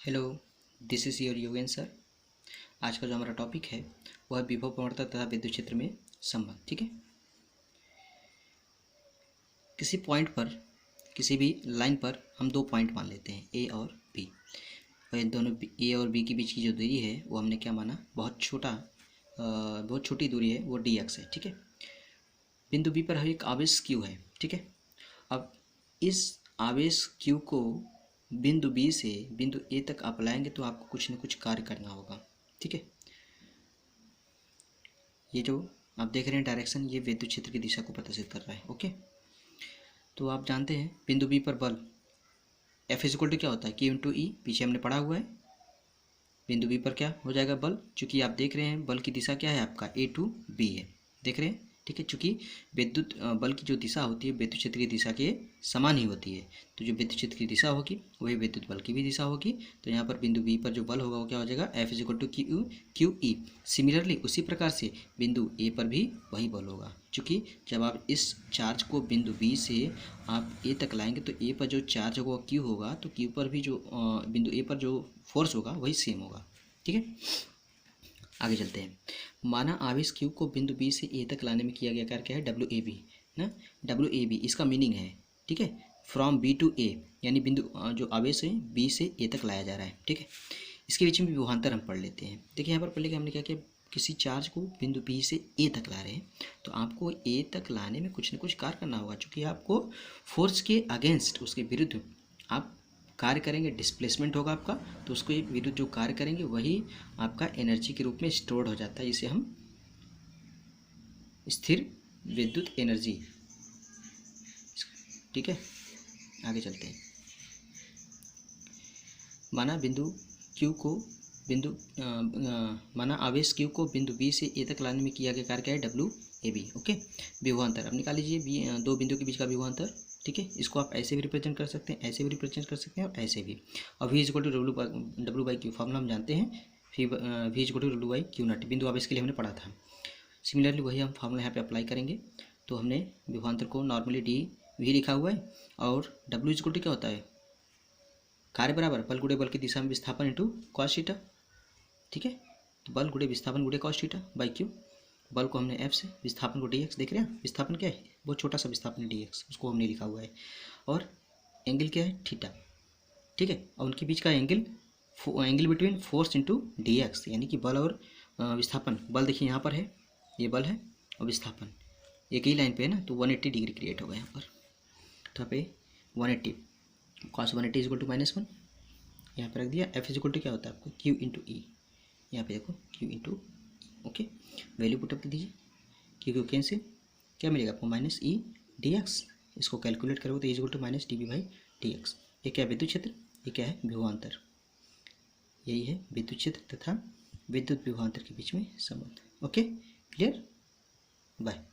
Hello, this is your Yogen sir. आज का जो हमारा टॉपिक है वह है विभव प्रवणता तथा विद्युत क्षेत्र में संबंध। ठीक है, किसी पॉइंट पर, किसी भी लाइन पर हम दो पॉइंट मान लेते हैं ए और बी, और इन दोनों ए और बी के बीच की जो दूरी है वो हमने क्या माना, बहुत छोटी दूरी है, वो डी एक्स है। ठीक है, बिंदु बी पर एक आवेश क्यू है। ठीक है, अब इस आवेश क्यू को बिंदु बी से बिंदु ए तक आप लाएंगे तो आपको कुछ न कुछ कार्य करना होगा। ठीक है, ये जो आप देख रहे हैं डायरेक्शन, ये विद्युत क्षेत्र की दिशा को प्रदर्शित कर रहा है। ओके, तो आप जानते हैं बिंदु बी पर बल एफ इज इक्वल टू क्या होता है, क्यू इंटू ई, पीछे हमने पढ़ा हुआ है। बिंदु बी पर क्या हो जाएगा, बल, चूंकि आप देख रहे हैं बल की दिशा क्या है, आपका ए टू बी है, देख रहे हैं। ठीक है, चूंकि विद्युत बल की जो दिशा होती है विद्युत क्षेत्र की दिशा के समान ही होती है, तो जो विद्युत क्षेत्र की दिशा होगी वही विद्युत बल की भी दिशा होगी। तो यहाँ पर बिंदु बी पर जो बल होगा वो क्या हो जाएगा, F is equal to Q E. Similarly उसी प्रकार से बिंदु ए पर भी वही बल होगा, चूँकि जब आप इस चार्ज को बिंदु बी से आप ए तक लाएंगे तो ए पर जो चार्ज होगा वो क्यू होगा, तो क्यू पर भी जो बिंदु ए पर जो फोर्स होगा वही सेम होगा। ठीक है, आगे चलते हैं। माना आवेश क्यू को बिंदु बी से ए तक लाने में किया गया कार्य क्या है, डब्ल्यू ए बी ना। डब्ल्यू ए बी इसका मीनिंग है, ठीक है, फ्रॉम बी टू ए, यानी बिंदु जो आवेश है बी से ए तक लाया जा रहा है। ठीक है, इसके बीच में विभवांतर हम पढ़ लेते हैं। देखिए यहाँ पर पहले हमने क्या किया, किसी चार्ज को बिंदु बी से ए तक ला रहे हैं, तो आपको ए तक लाने में कुछ न कुछ कार्य करना होगा, क्योंकि आपको फोर्स के अगेंस्ट, उसके विरुद्ध आप कार्य करेंगे, डिस्प्लेसमेंट होगा आपका, तो उसके विरुद्ध जो कार्य करेंगे वही आपका एनर्जी के रूप में स्टोर्ड हो जाता है, इसे हम स्थिर विद्युत एनर्जी। ठीक है, आगे चलते हैं। माना बिंदु क्यू को माना आवेश क्यू को बिंदु बी से ए तक लाने में किया गया कार्य क्या है, डब्ल्यू ए बी। ओके, विभवांतर अब निकाल लीजिए, दो बिंदु के बीच का विभवांतर। ठीक है, इसको आप ऐसे भी रिप्रेजेंट कर सकते हैं, ऐसे भी रिप्रेजेंट कर सकते हैं और ऐसे भी। और V is equal to W by Q formula हम जानते हैं, फिर V is equal to W by Q naught, बिंदु आवेश के लिए हमने पढ़ा था। सिमिलरली वही हम फॉर्मूला यहाँ पे अप्लाई करेंगे, तो हमने विभवांतर को नॉर्मली डी वी लिखा हुआ है, और डब्ल्यू इज इक्वल टू क्या होता है, कार्य बराबर बल गुणे बल की दिशा में विस्थापन इंटू कॉस थीटा। ठीक है, तो बल गुणे विस्थापन गुणे कॉस थीटा बाई क्यू। बल को हमने एफ से, विस्थापन को डी एक्स, देख रहे हैं विस्थापन क्या है, बहुत छोटा सा विस्थापन है डी एक्स, उसको हमने लिखा हुआ है, और एंगल क्या है, थीटा। ठीक है, और उनके बीच का angle between force into D x, यानी कि बल और विस्थापन। बल देखिए यहाँ पर है, ये बल है, और विस्थापन एक ही लाइन पे है ना, तो 180 डिग्री क्रिएट होगा यहाँ पर। तो यहाँ पे 180 cos 180 इज इक्वल टू -1 यहाँ पर रख दिया। एफ इज इक्वल टू क्या होता है आपको, क्यू इंटू ई, यहाँ पे देखो Q into E. Okay, value put up कर दीजिए, क्यू कैंसिल, क्या मिलेगा आपको, माइनस ई डी एक्स। इसको कैलकुलेट करोगे तो is equal to minus D B by D X. ये क्या है, विद्युत क्षेत्र, ये क्या है, विभवांतर। यही है विद्युत क्षेत्र तथा विद्युत विभवांतर के बीच में संबंध। Okay, clear, bye.